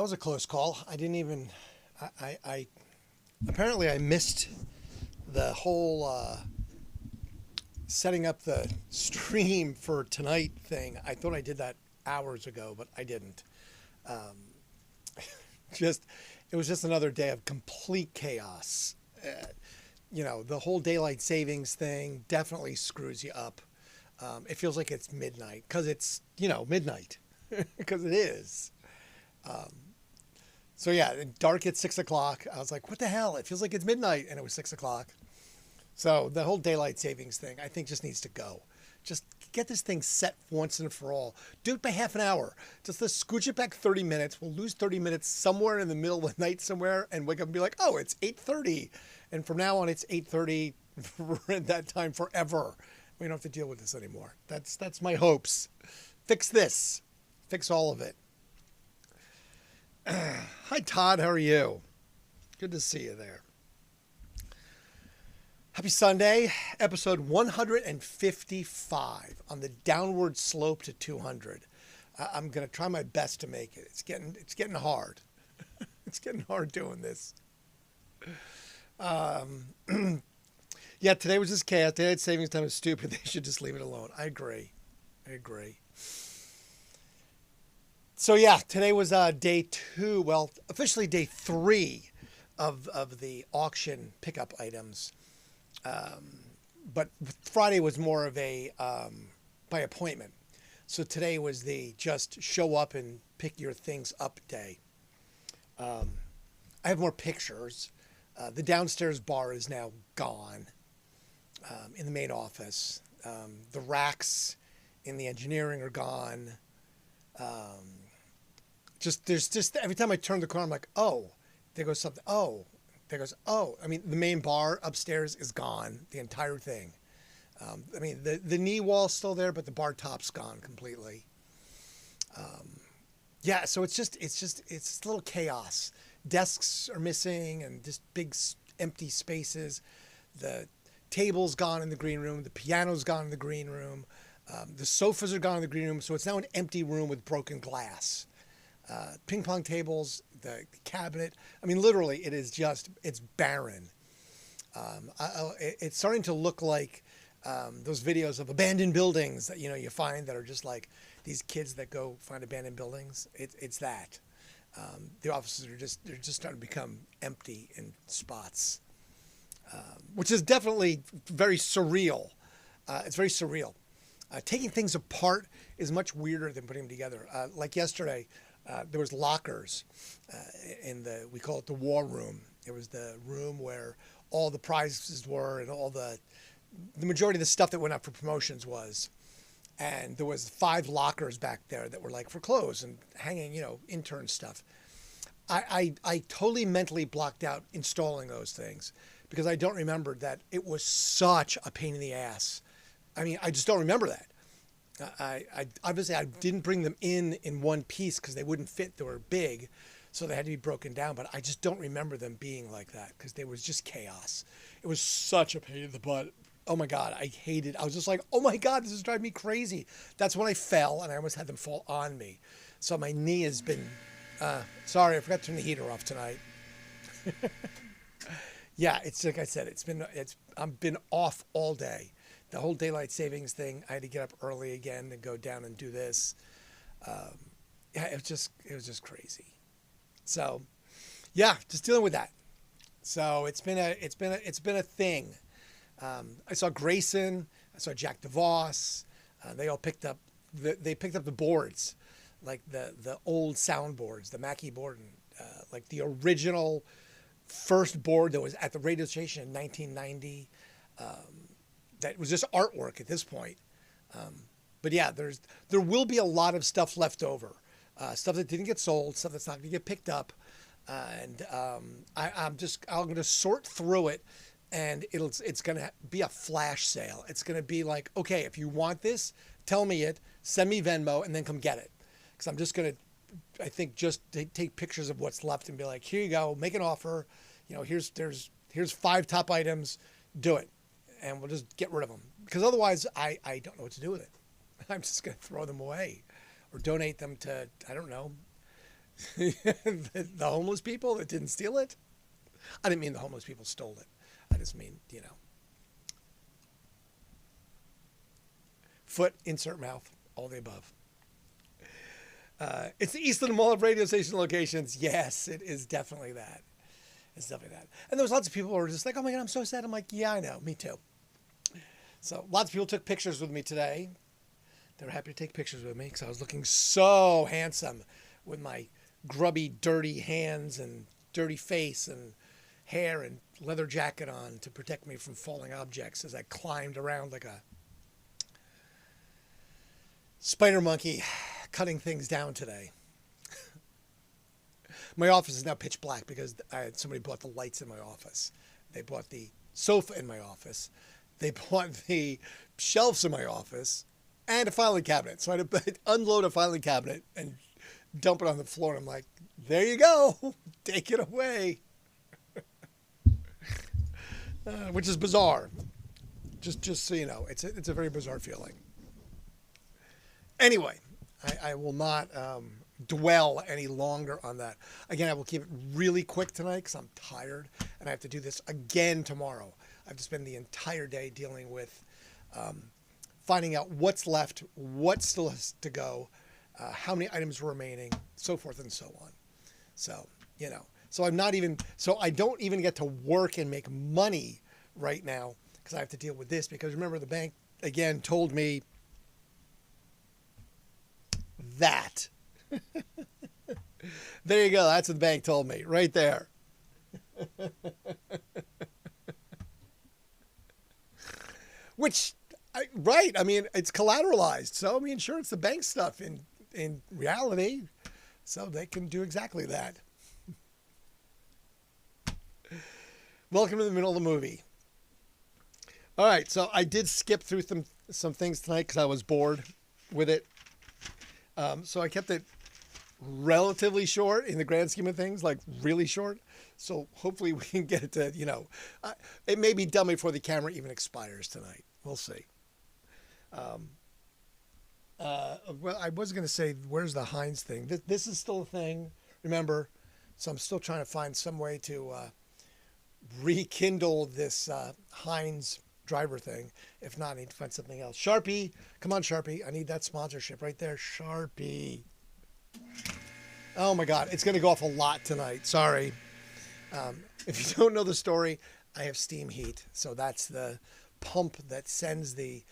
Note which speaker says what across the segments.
Speaker 1: That was a close call. I didn't even. I apparently I missed the whole setting up the stream for tonight thing. I thought I did that hours ago, but I didn't. Um, just it was just another day of complete chaos. The whole daylight savings thing definitely screws you up. It feels like it's midnight because it's midnight because it is. Um, so yeah, dark at 6 o'clock. I was like, what the hell? It feels like it's midnight, and it was 6 o'clock. So the whole daylight savings thing, I think, just needs to go. Just get this thing set once and for all. Do it by half an hour. Just let's scooch it back 30 minutes. We'll lose 30 minutes somewhere in the middle of the night somewhere and wake up and be like, oh, it's 8:30. And from now on, it's 8:30 at that time forever. We don't have to deal with this anymore. That's my hopes. Fix this. Fix all of it. Hi, Todd. How are you? Good to see you there. Happy Sunday, episode 155 on the downward slope to 200. I'm going to try my best to make it. It's getting hard. It's getting hard doing this. Yeah, today was just chaos. Daylight savings time is stupid. They should just leave it alone. I agree. So yeah, today was day 2. Well, officially day 3 of the auction pickup items. But Friday was more of a by appointment. So today was the just show up and pick your things up day. I have more pictures. The downstairs bar is now gone in the main office. The racks in the engineering are gone. There's just every time I turn the corner, I'm like, oh, there goes something. Oh, there goes, oh. I mean, the main bar upstairs is gone, the entire thing. The knee wall's still there, but the bar top's gone completely. Yeah, so it's a little chaos. Desks are missing and just big empty spaces. The table's gone in the green room. The piano's gone in the green room. The sofas are gone in the green room. So it's now an empty room with broken glass. Ping pong tables, the cabinet. I mean, literally, it's barren. It's starting to look like those videos of abandoned buildings that you find that are just like these kids that go find abandoned buildings. It's that. The offices they're just starting to become empty in spots, which is definitely very surreal. It's very surreal. Taking things apart is much weirder than putting them together. Like yesterday. There was lockers we call it the war room. It was the room where all the prizes were and all the majority of the stuff that went up for promotions was. And there was 5 lockers back there that were like for clothes and hanging, intern stuff. I totally mentally blocked out installing those things because I don't remember that it was such a pain in the ass. I mean, I just don't remember that. I obviously I didn't bring them in one piece because they wouldn't fit. They were big, so they had to be broken down. But I just don't remember them being like that because they was just chaos. It was such a pain in the butt. Oh my God, I hated. I was just like, oh my God, this is driving me crazy. That's when I fell and I almost had them fall on me. So my knee has been. Sorry, I forgot to turn the heater off tonight. Yeah, it's like I said. I've been off all day. The whole daylight savings thing, I had to get up early again and go down and do this. Yeah, it was just crazy. So, yeah, just dealing with that. So it's been a thing. I saw Grayson, I saw Jack DeVos. They all picked up the boards, like the old sound boards, the Mackie board, like the original first board that was at the radio station in 1990. That was just artwork at this point. But yeah, there will be a lot of stuff left over. Stuff that didn't get sold, stuff that's not going to get picked up. And I'm going to sort through it, and it's going to be a flash sale. It's going to be like, okay, if you want this, tell me it, send me Venmo, and then come get it. Because I'm just going to, I think, just take pictures of what's left and be like, here you go, make an offer. Here's 5 top items, do it. And we'll just get rid of them. Because otherwise, I don't know what to do with it. I'm just going to throw them away or donate them to, I don't know, The homeless people that didn't steal it? I didn't mean the homeless people stole it. I just mean, foot, insert mouth, all the above. It's the Eastland Mall of radio station locations. Yes, it is definitely that. It's definitely that. And there was lots of people who were just like, oh my God, I'm so sad. I'm like, yeah, I know. Me too. So lots of people took pictures with me today. They were happy to take pictures with me because I was looking so handsome with my grubby, dirty hands and dirty face and hair and leather jacket on to protect me from falling objects as I climbed around like a spider monkey cutting things down today. My office is now pitch black because somebody bought the lights in my office. They bought the sofa in my office. They bought the shelves in my office and a filing cabinet. So I had to unload a filing cabinet and dump it on the floor. And I'm like, there you go. Take it away. Which is bizarre. Just so you know, it's a very bizarre feeling. Anyway, I will not dwell any longer on that. Again, I will keep it really quick tonight because I'm tired and I have to do this again tomorrow. I have to spend the entire day dealing with finding out what's left, what still has to go, how many items are remaining, so forth and so on. So, so I don't even get to work and make money right now because I have to deal with this because remember the bank again told me that. There you go. That's what the bank told me right there. Which, right. I mean, it's collateralized. So, I mean, sure, it's the bank stuff in reality. So they can do exactly that. Welcome to the middle of the movie. All right. So I did skip through some things tonight because I was bored with it. So I kept it relatively short in the grand scheme of things, like really short. So hopefully we can get it to, it may be done before the camera even expires tonight. We'll see. Well, I was going to say, where's the Heinz thing? This is still a thing, remember? So I'm still trying to find some way to rekindle this Heinz driver thing. If not, I need to find something else. Sharpie, come on, Sharpie. I need that sponsorship right there. Sharpie. Oh my God, it's going to go off a lot tonight. Sorry. If you don't know the story, I have steam heat. So that's the pump that sends the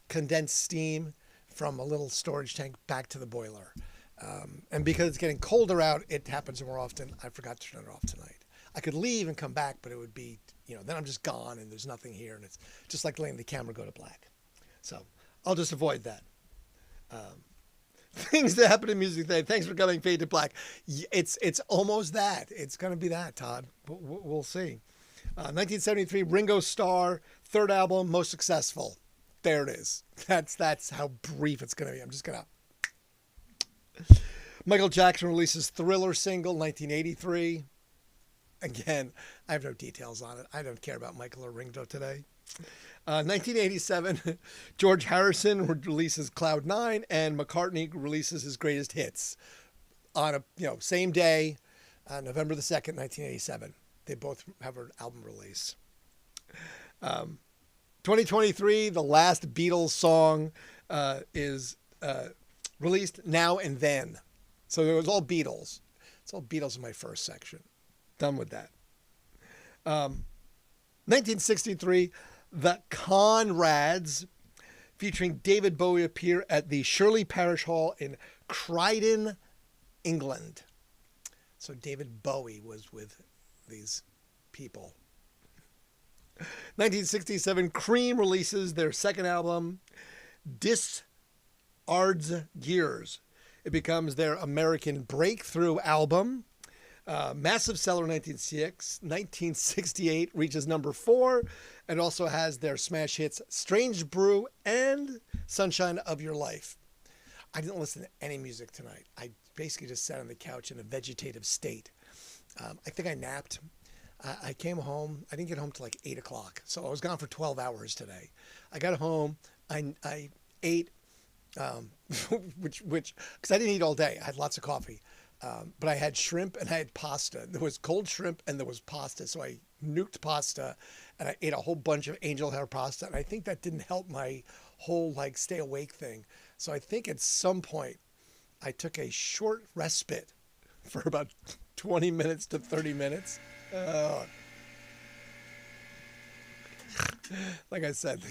Speaker 1: condensed steam from a little storage tank back to the boiler. And because it's getting colder out, it happens more often. I forgot to turn it off tonight. I could leave and come back, but it would be, then I'm just gone and there's nothing here. And it's just like letting the camera go to black. So I'll just avoid that. Things that happen in music today. Thanks for coming, Fade to Black. It's almost that. It's going to be that, Todd. We'll see. 1973, Ringo Starr, third album, most successful. There it is. That's how brief it's going to be. I'm just going to. Michael Jackson releases Thriller single, 1983. Again, I have no details on it. I don't care about Michael or Ringo today. 1987, George Harrison releases Cloud 9 and McCartney releases his greatest hits on a same day, November the 2nd, 1987. They both have an album release. 2023, the last Beatles song is released, Now and Then. So it was all Beatles. It's all Beatles in my first section. Done with that. 1963, the Conrads, featuring David Bowie, appear at the Shirley Parish Hall in Croydon, England. So David Bowie was with these people. 1967, Cream releases their second album, Disards Gears. It becomes their American breakthrough album. Massive seller in 1968, reaches number 4, and also has their smash hits Strange Brew and Sunshine of Your Life. I didn't listen to any music tonight. I basically just sat on the couch in a vegetative state. I think I napped. I came home. I didn't get home till like 8 o'clock. So I was gone for 12 hours today. I got home. I ate, which because I didn't eat all day. I had lots of coffee. But I had shrimp and I had pasta. There was cold shrimp and there was pasta. So I nuked pasta and I ate a whole bunch of angel hair pasta. And I think that didn't help my whole like stay awake thing. So I think at some point I took a short respite for about 20 minutes to 30 minutes. Like I said,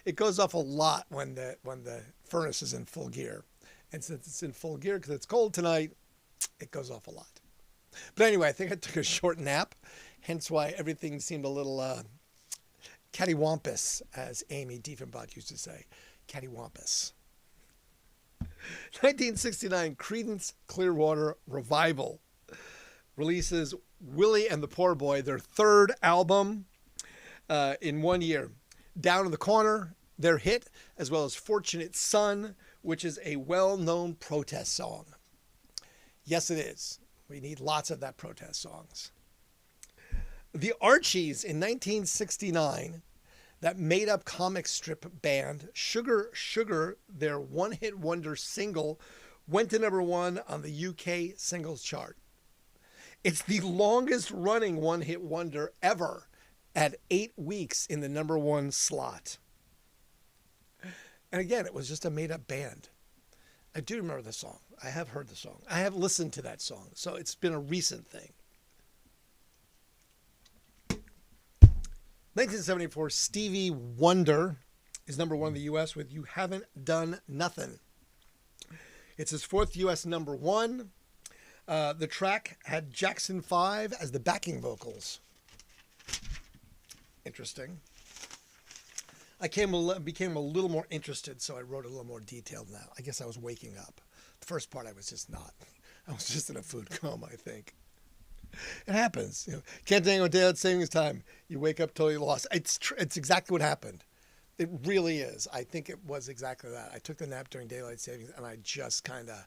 Speaker 1: it goes off a lot when the furnace is in full gear. And since it's in full gear because it's cold tonight, it goes off a lot. But anyway, I think I took a short nap, hence why everything seemed a little cattywampus, as Amy Diefenbach used to say. Cattywampus. 1969, Creedence Clearwater Revival releases Willie and the Poor Boy, their third album in 1 year. Down in the Corner, their hit, as well as Fortunate Son, which is a well-known protest song. Yes, it is. We need lots of that protest songs. The Archies in 1969, that made-up comic strip band, Sugar Sugar, their one-hit wonder single, went to #1 on the UK singles chart. It's the longest-running one-hit wonder ever at 8 weeks in the #1 slot. And again, it was just a made-up band. I do remember the song. I have heard the song. I have listened to that song. So it's been a recent thing. 1974, Stevie Wonder is #1 in the U.S. with You Haven't Done Nothing. It's his 4th U.S. #1. The track had Jackson 5 as the backing vocals. Interesting. I became a little more interested, so I wrote a little more detailed now. I guess I was waking up. The first part I was just not. I was just in a food coma, I think. It happens. Can't hang on daylight savings time. You wake up totally lost. It's exactly what happened. It really is. I think it was exactly that. I took the nap during daylight savings, and I just kind of...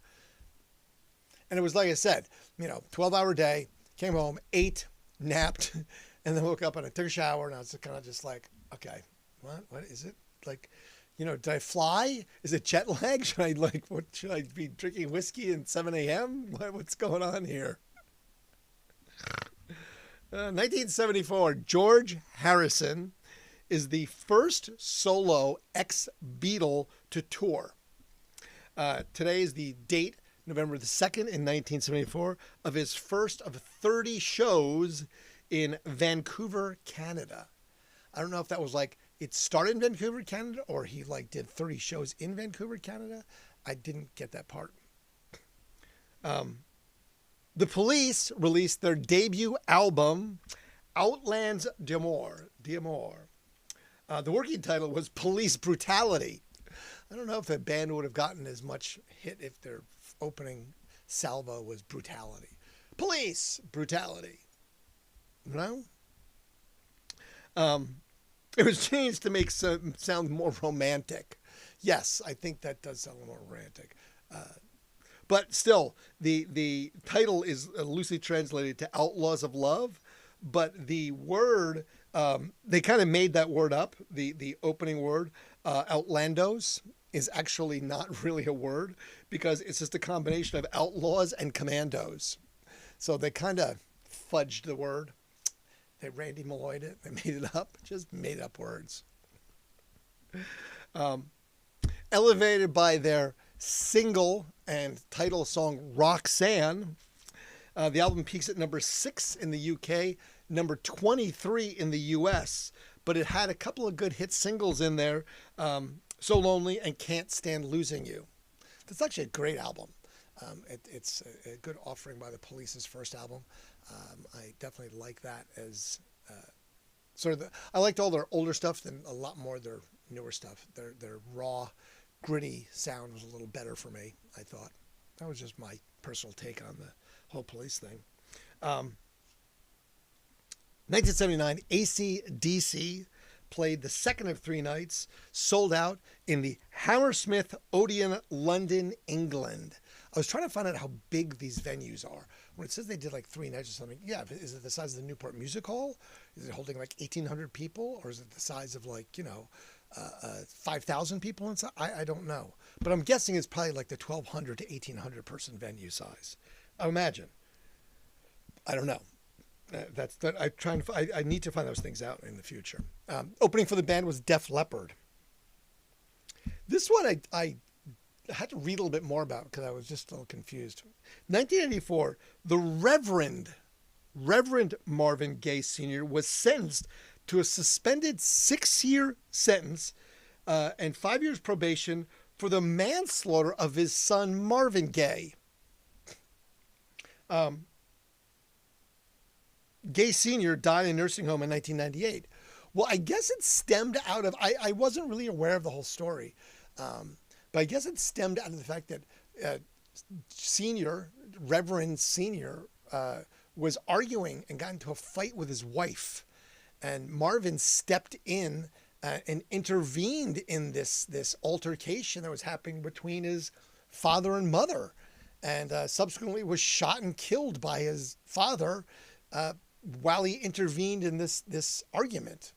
Speaker 1: And it was like I said, 12-hour day, came home, ate, napped, and then woke up and I took a shower, and I was kind of just like, okay, what is it? Like, did I fly? Is it jet lag? Should I be drinking whiskey at 7 a.m.? What's going on here? 1974, George Harrison is the first solo ex-Beatle to tour. Today is the date, November the 2nd in 1974, of his first of 30 shows in Vancouver, Canada. I don't know if that was it started in Vancouver, Canada, or he did 30 shows in Vancouver, Canada. I didn't get that part. The Police released their debut album, Outlands d'Amour. The working title was Police Brutality. I don't know if the band would have gotten as much hit if their opening salvo was Brutality. Police Brutality. No? It was changed to make sound more romantic. Yes, I think that does sound more romantic. But still, the title is loosely translated to Outlaws of Love, but the word, they kind of made that word up. The opening word, Outlandos, is actually not really a word because it's just a combination of outlaws and commandos. So they kind of fudged the word. They Randy Malloyed it. They made it up. Just made up words. Elevated by their single and title song Roxanne, the album peaks at #6 in the UK, #23 in the US, but it had a couple of good hit singles in there, So Lonely and Can't Stand Losing You. That's actually a great album. It's a good offering by the Police's first album. I definitely like that as I liked all their older stuff than a lot more of their newer stuff. Their raw, gritty sound was a little better for me, I thought. That was just my personal take on the whole Police thing. 1979, AC/DC played the second of 3 nights, sold out in the Hammersmith Odeon, London, England. I was trying to find out how big these venues are. When it says they did 3 nights or something, yeah, is it the size of the Newport Music Hall? Is it holding 1,800 people? Or is it the size of 5,000 people inside? I don't know. But I'm guessing it's probably the 1,200 to 1,800 person venue size. I imagine. I don't know. That's that. I need to find those things out in the future. Opening for the band was Def Leppard. This one I had to read a little bit more about because I was just a little confused. 1984, the Reverend Marvin Gaye Sr. was sentenced to a suspended 6-year sentence and 5 years probation for the manslaughter of his son Marvin Gaye. Gaye Sr. died in a nursing home in 1998. Well, I guess it stemmed out of, I wasn't really aware of the whole story, but I guess it stemmed out of the fact that Reverend Sr. Was arguing and got into a fight with his wife. And Marvin stepped in and intervened in this altercation that was happening between his father and mother, and subsequently was shot and killed by his father while he intervened in this argument.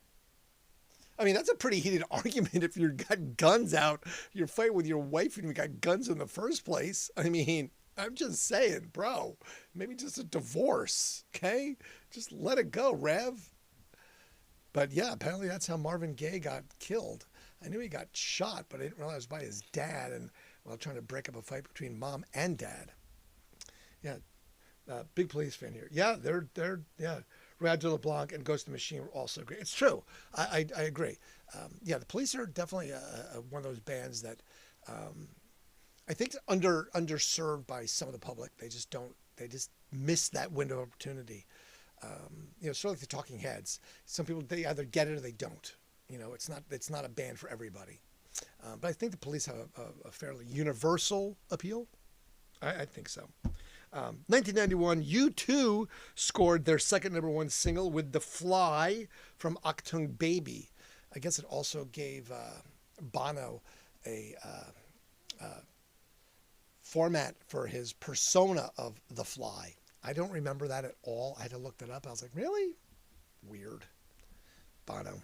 Speaker 1: I mean, that's a pretty heated argument if you've got guns out. You're fighting with your wife and you got guns in the first place. I mean, I'm just saying, bro, maybe just a divorce, okay? Just let it go, Rev. But yeah, apparently that's how Marvin Gaye got killed. I knew he got shot, but I didn't realize it was by his dad, and while trying to break up a fight between mom and dad. Yeah, big Police fan here. Yeah, they're Rad de LeBlanc and Ghost of the Machine were also great. It's true. I agree. Yeah, the Police are definitely one of those bands that I think underserved by some of the public. They just miss that window of opportunity. Sort of like the Talking Heads. Some people, they either get it or they don't. It's not a band for everybody. But I think the Police have a fairly universal appeal. I think so. 1991, U2 scored their second number one single with The Fly from Achtung Baby. I guess it also gave Bono a format for his persona of The Fly. I don't remember that at all. I had to look that up. I was like, really? Weird. Bono.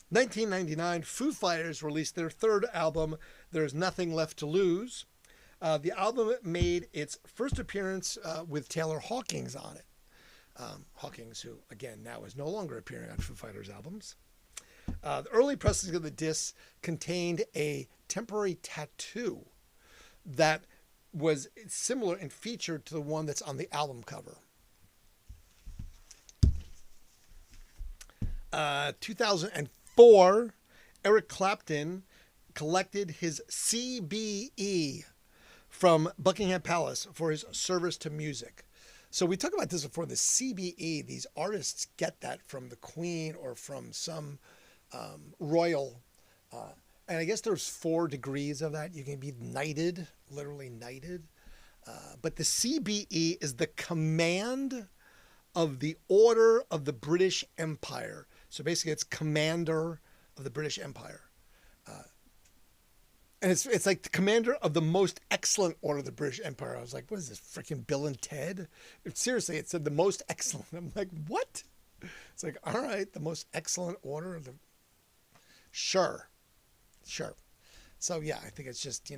Speaker 1: 1999, Foo Fighters released their third album, There's Nothing Left to Lose. The album made its first appearance with Taylor Hawkins on it. Hawkins, who, again, now is no longer appearing on Foo Fighters albums. The early pressings of the disc contained a temporary tattoo that was similar in feature to the one that's on the album cover. 2004, Eric Clapton collected his CBE from Buckingham Palace for his service to music. So we talked about this before, the CBE. These artists get that from the Queen or from some royal. And I guess there's 4 degrees of that. You can be knighted, literally knighted. But the CBE is the Command of the Order of the British Empire. So basically it's Commander of the British Empire. And it's like the Commander of the Most Excellent Order of the British Empire. I was like, what is this, freaking Bill and Ted? Seriously, it said the Most Excellent. I'm like, what? It's like, all right, the Most Excellent Order of the... Sure. So yeah, I think it's just,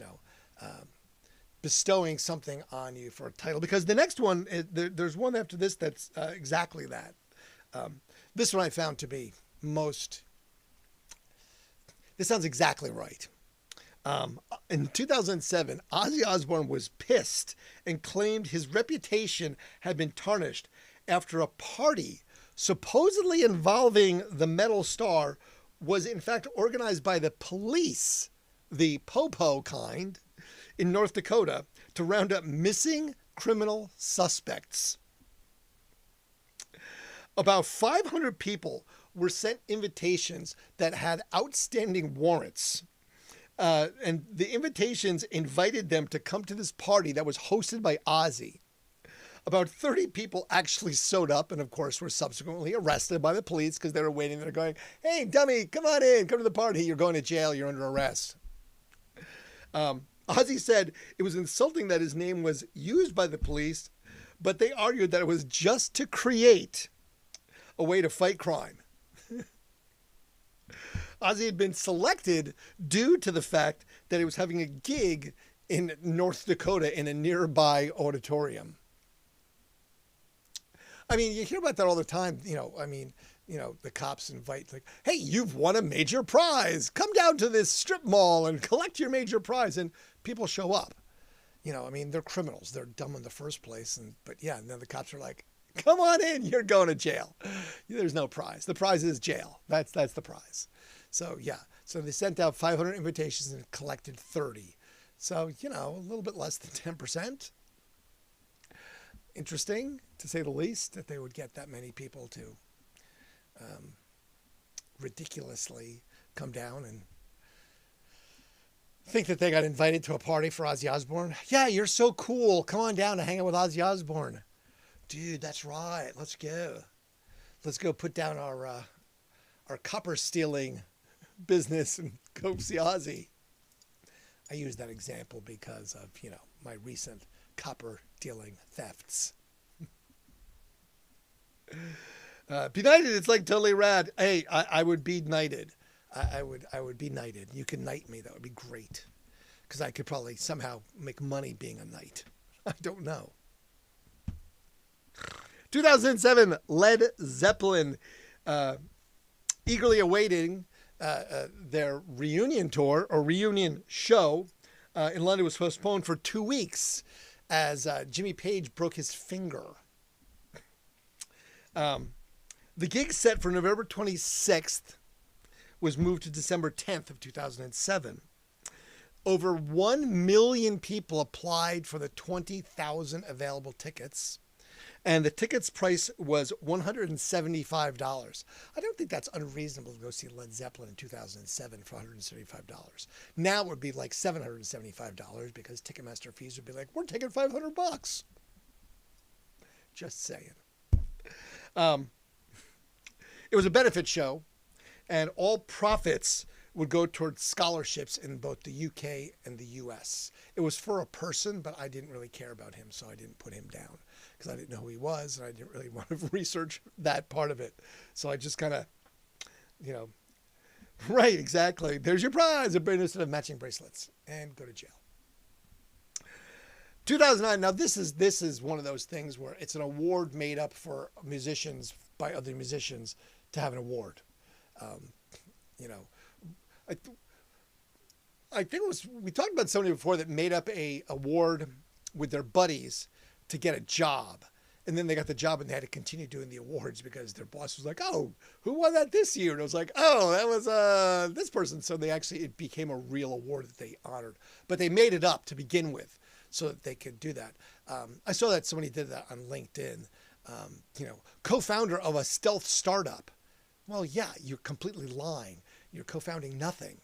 Speaker 1: bestowing something on you for a title. Because the next one, there's one after this that's exactly that. This one I found to be most... This sounds exactly right. In 2007, Ozzy Osbourne was pissed and claimed his reputation had been tarnished after a party supposedly involving the metal star was in fact organized by the police, the po-po kind, in North Dakota to round up missing criminal suspects. About 500 people were sent invitations that had outstanding warrants. And the invitations invited them to come to this party that was hosted by Ozzy. About 30 people actually showed up and, of course, were subsequently arrested by the police because they were waiting there going, hey, dummy, come on in, come to the party. You're going to jail. You're under arrest. Ozzy said it was insulting that his name was used by the police, but they argued that it was just to create a way to fight crime. Ozzy had been selected due to the fact that he was having a gig in North Dakota in a nearby auditorium. I mean, you hear about that all the time. The cops invite, like, hey, you've won a major prize. Come down to this strip mall and collect your major prize. And people show up. They're criminals. They're dumb in the first place. But then the cops are like, come on in. You're going to jail. There's no prize. The prize is jail. That's the prize. So, yeah. So they sent out 500 invitations and collected 30. So, a little bit less than 10%. Interesting, to say the least, that they would get that many people to ridiculously come down and think that they got invited to a party for Ozzy Osbourne. Yeah, you're so cool. Come on down to hang out with Ozzy Osbourne. Dude, that's right. Let's go. Let's go put down our copper stealing business and go see Ozzy. I use that example because of, my recent copper dealing thefts. Be knighted. It's like totally rad. Hey, I would be knighted. I would be knighted. You can knight me. That would be great. Because I could probably somehow make money being a knight. I don't know. 2007, Led Zeppelin, eagerly awaiting their reunion tour or reunion show in London was postponed for 2 weeks as Jimmy Page broke his finger. The gig set for November 26th was moved to December 10th of 2007. Over 1 million people applied for the 20,000 available tickets, and the tickets price was $175. I don't think that's unreasonable to go see Led Zeppelin in 2007 for $175. Now it would be like $775 because Ticketmaster fees would be like, we're taking $500. Just saying. It was a benefit show, and all profits would go towards scholarships in both the UK and the US. It was for a person, but I didn't really care about him, so I didn't put him down because I didn't know who he was, and I didn't really want to research that part of it. So I just kind of, right, exactly. There's your prize, instead of matching bracelets, and go to jail. 2009. Now this is one of those things where it's an award made up for musicians by other musicians to have an award. I think we talked about somebody before that made up a award with their buddies to get a job. And then they got the job and they had to continue doing the awards because their boss was like, oh, who won that this year? And it was like, oh, that was this person. So it became a real award that they honored. But they made it up to begin with so that they could do that. I saw that somebody did that on LinkedIn. Co-founder of a stealth startup. Well, yeah, you're completely lying. You're co-founding nothing.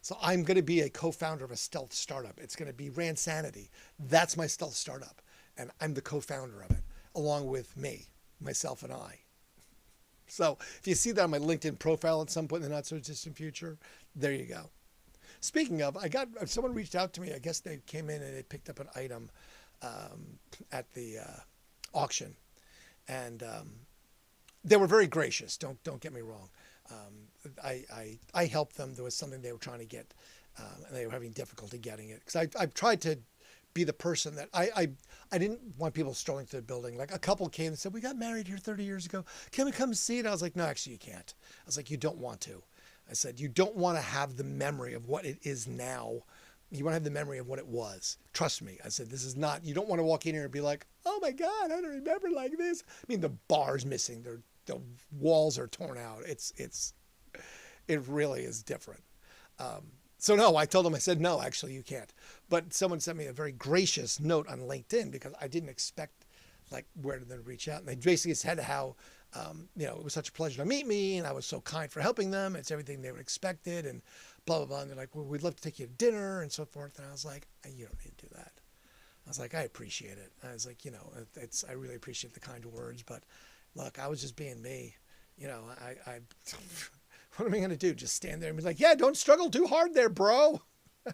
Speaker 1: So I'm going to be a co-founder of a stealth startup. It's going to be Randsanity. That's my stealth startup. And I'm the co-founder of it, along with me, myself, and I. So if you see that on my LinkedIn profile at some point in the not so distant future, there you go. Speaking of, someone reached out to me. I guess they came in and they picked up an item at the auction. And they were very gracious. Don't get me wrong. I helped them. There was something they were trying to get, and they were having difficulty getting it. Because I've tried to be the person that I didn't want people strolling through the building. Like a couple came and said, we got married here 30 years ago. Can we come see it? I was like, no, actually you can't. I was like, you don't want to. I said, you don't want to have the memory of what it is now. You want to have the memory of what it was. Trust me. I said, this is not, you don't want to walk in here and be like, oh my God, I don't remember like this. I mean, the bar's missing. The walls are torn out. It really is different. So no, I told them, I said, no, actually you can't. But someone sent me a very gracious note on LinkedIn because I didn't expect like where to then reach out. And they basically said how, it was such a pleasure to meet me and I was so kind for helping them. It's everything they would expected and blah, blah, blah. And they're like, well, we'd love to take you to dinner and so forth. And I was like, you don't need to do that. I was like, I appreciate it. I was like, I really appreciate the kind words, but look, I was just being me. I what am I going to do? Just stand there and be like, yeah, don't struggle too hard there, bro. I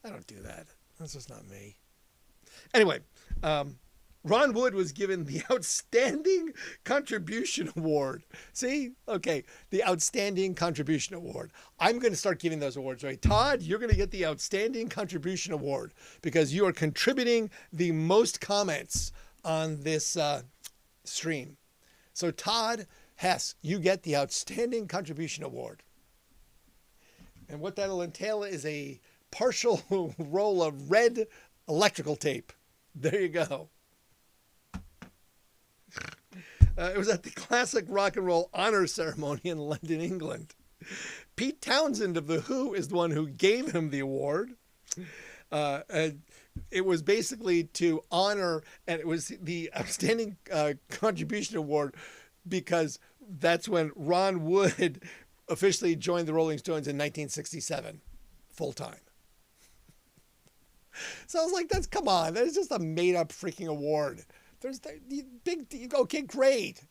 Speaker 1: don't do that. That's just not me. Anyway, Ron Wood was given the Outstanding Contribution Award. See? Okay, the Outstanding Contribution Award. I'm going to start giving those awards, right? Todd, you're going to get the Outstanding Contribution Award because you are contributing the most comments on this stream. So Todd Hess, you get the Outstanding Contribution Award. And what that'll entail is a partial roll of red electrical tape. There you go. It was at the Classic Rock and Roll Honor Ceremony in London, England. Pete Townsend of The Who is the one who gave him the award. It was basically to honor, and it was the Outstanding Contribution Award because that's when Ron Wood officially joined the Rolling Stones in 1967, full time. So I was like, come on, that's just a made up freaking award. There's the big, okay, great.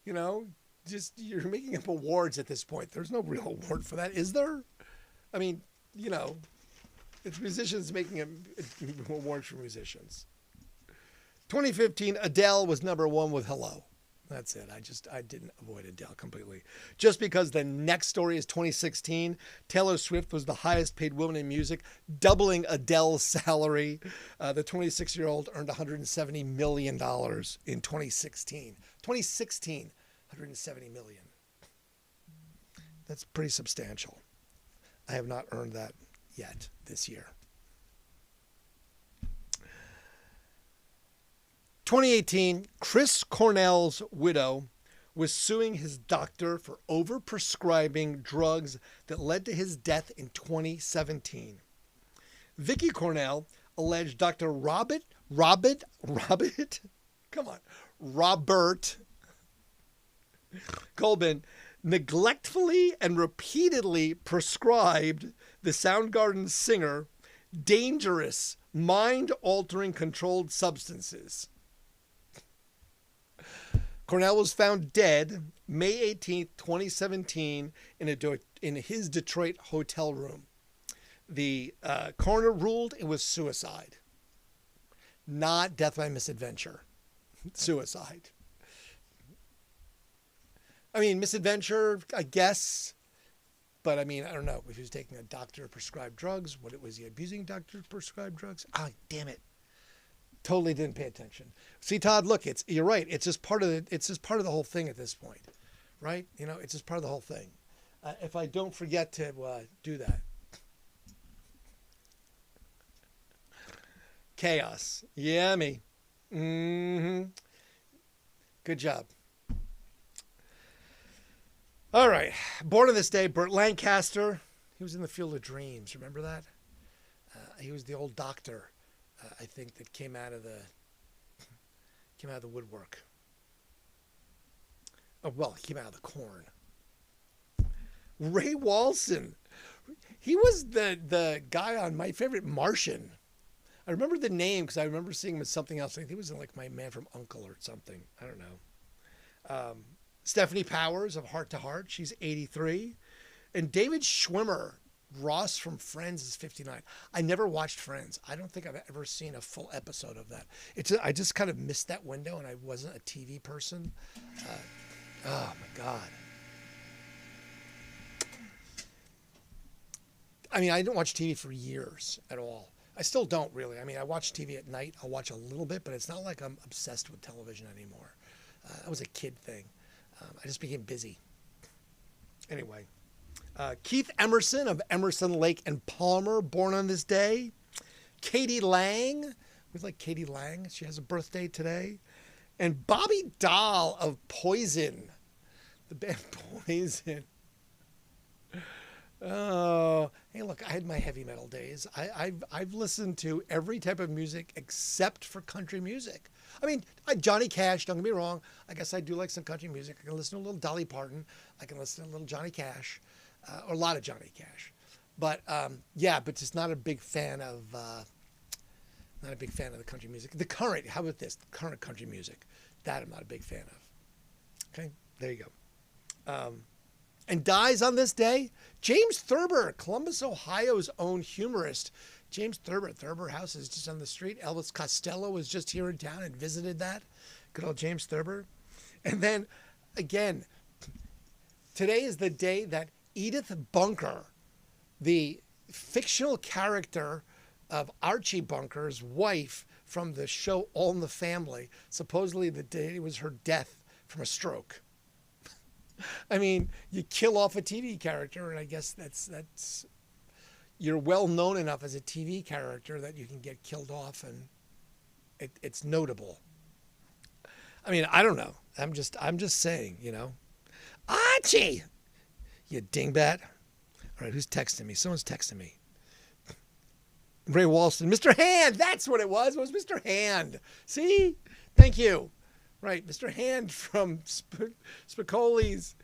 Speaker 1: You know, just you're making up awards at this point. There's no real award for that, is there? I mean, you know, it's musicians making awards for musicians. 2015, Adele was #1 with Hello. That's it. I didn't avoid Adele completely. Just because the next story is 2016, Taylor Swift was the highest paid woman in music, doubling Adele's salary. The 26-year-old earned $170 million in 2016. 2016, $170 million. That's pretty substantial. I have not earned that yet this year. 2018, Chris Cornell's widow was suing his doctor for overprescribing drugs that led to his death in 2017. Vicky Cornell alleged Dr. Robert Colbin neglectfully and repeatedly prescribed the Soundgarden singer dangerous, mind-altering controlled substances. Cornell was found dead May 18, 2017 in his Detroit hotel room. The coroner ruled it was suicide, not death by misadventure. Suicide. I mean, misadventure, I guess. But I mean, I don't know if he was taking a doctor-prescribed drugs. Was he abusing doctor-prescribed drugs? Ah, damn it. Totally didn't pay attention. See, Todd, look, you're right. It's just part of the whole thing at this point, right? You know, it's just part of the whole thing. If I don't forget to do that. Chaos. Yeah, me. Mm-hmm. Good job. All right. Born on this day, Burt Lancaster. He was in The Field of Dreams. Remember that? He was the old doctor. I think that came out of the woodwork. Oh, well, he came out of the corn. Ray Walston. He was the guy on My Favorite Martian. I remember the name because I remember seeing him as something else. I think he was in like My Man from U.N.C.L.E. or something. I don't know. Stephanie Powers of Heart to Heart. She's 83. And David Schwimmer. Ross from Friends is 59. I never watched Friends. I don't think I've ever seen a full episode of that. I just kind of missed that window, and I wasn't a TV person. Oh my God. I mean, I didn't watch TV for years at all. I still don't really. I mean, I watch TV at night. I'll watch a little bit, but it's not like I'm obsessed with television anymore. That was a kid thing. I just became busy. Anyway. Keith Emerson of Emerson, Lake and Palmer, born on this day. Katie Lang, we like Katie Lang. She has a birthday today. And Bobby Dahl of Poison, the band Poison. Oh, hey, look, I had my heavy metal days. I've listened to every type of music except for country music. I mean, Johnny Cash, don't get me wrong. I guess I do like some country music. I can listen to a little Dolly Parton. I can listen to a little Johnny Cash. Or a lot of Johnny Cash, but but just not a big fan of the country music. The current, how about this? The current country music, that I'm not a big fan of. Okay, there you go. And dies on this day, James Thurber, Columbus, Ohio's own humorist, James Thurber. Thurber House is just on the street. Elvis Costello was just here in town and visited that. Good old James Thurber. And then, again, today is the day that Edith Bunker, the fictional character of Archie Bunker's wife from the show All in the Family, supposedly the day was her death from a stroke. I mean, you kill off a TV character, and I guess that's you're well known enough as a TV character that you can get killed off, and it's notable. I mean, I don't know. I'm just saying, you know. Archie, you dingbat. All right, who's texting me? Someone's texting me. Ray Walston, Mr. Hand. That's what it was. It was Mr. Hand. See? Thank you. Right, Mr. Hand from Spicoli's.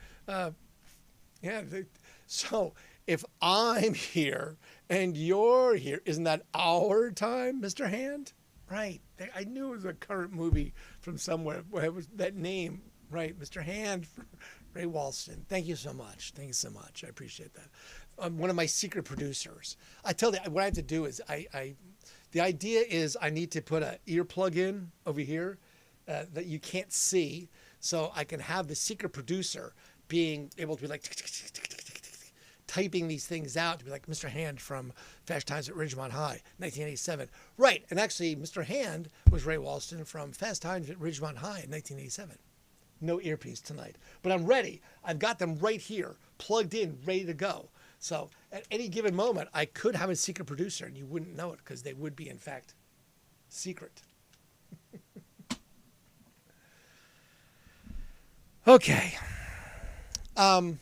Speaker 1: So if I'm here and you're here, isn't that our time, Mr. Hand? Right. I knew it was a current movie from somewhere where it was that name. Right, Mr. Hand, Ray Walston. Thank you so much. Thank you so much. I appreciate that. One of my secret producers. I tell you, what I have to do is the idea is I need to put an earplug in over here that you can't see, so I can have the secret producer being able to be like typing these things out to be like Mr. Hand from Fast Times at Ridgemont High, 1987. Right, and actually Mr. Hand was Ray Walston from Fast Times at Ridgemont High in 1987. No earpiece tonight, but I'm ready. I've got them right here, plugged in, ready to go. So at any given moment, I could have a secret producer and you wouldn't know it because they would be, in fact, secret. Okay. I've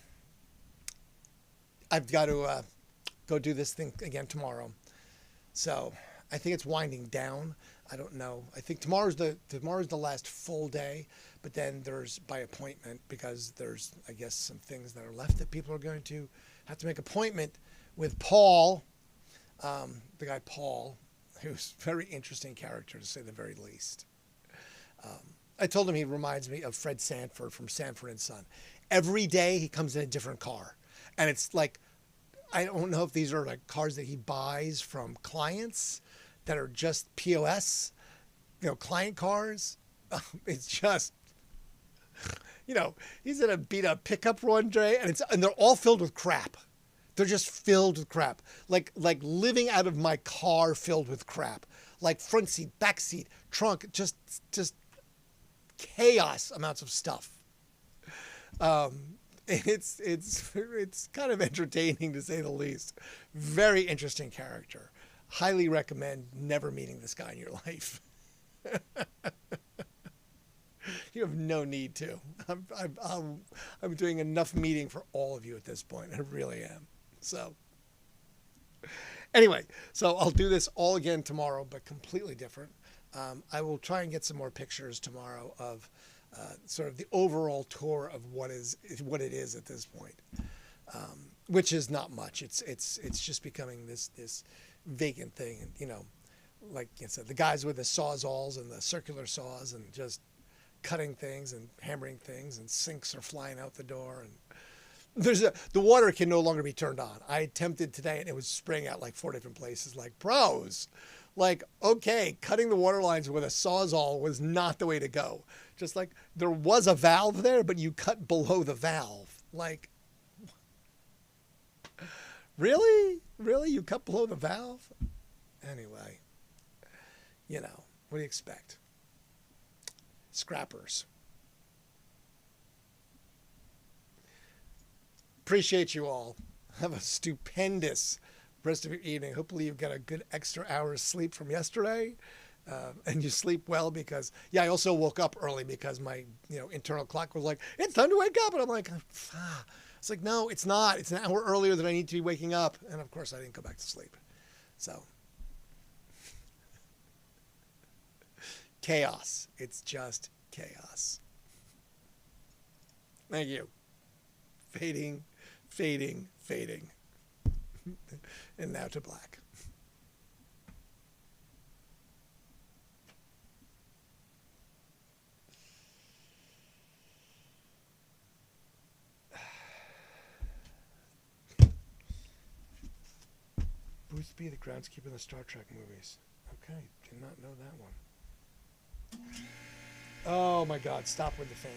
Speaker 1: got to go do this thing again tomorrow. So I think it's winding down. I don't know. I think tomorrow's the last full day, but then there's by appointment because there's, I guess, some things that are left that people are going to have to make appointment with Paul, the guy Paul, who's a very interesting character to say the very least. I told him he reminds me of Fred Sanford from Sanford and Son. Every day he comes in a different car, and it's like, I don't know if these are like cars that he buys from clients that are just POS, client cars. It's just, he's in a beat up pickup one day, and they're all filled with crap. They're just filled with crap. Like living out of my car filled with crap. Like front seat, back seat, trunk, just chaos amounts of stuff. It's kind of entertaining to say the least. Very interesting character. Highly recommend never meeting this guy in your life. You have no need to. I'm doing enough meeting for all of you at this point. I really am. So anyway, so I'll do this all again tomorrow, but completely different. I will try and get some more pictures tomorrow of sort of the overall tour of what it is at this point, which is not much. It's just becoming this vacant thing, and like I said, the guys with the sawzalls and the circular saws and just cutting things and hammering things, and sinks are flying out the door, and the water can no longer be turned on. I attempted today and it was spraying out like 4 different places. Like, bros, like, okay, cutting the water lines with a sawzall was not the way to go. Just like there was a valve there, but you cut below the valve. Like, really? You cut below the valve? Anyway, what do you expect? Scrappers. Appreciate you all. Have a stupendous rest of your evening. Hopefully you've got a good extra hour's sleep from yesterday, and you sleep well because, I also woke up early because my, internal clock was like, it's time to wake up. And I'm like, It's like, no, it's not. It's an hour earlier than I need to be waking up. And of course I didn't go back to sleep. So chaos. It's just chaos. Thank you. Fading. And now to black. used to be the groundskeeper in the Star Trek movies. Okay, did not know that one. Oh my God! Stop with the fan.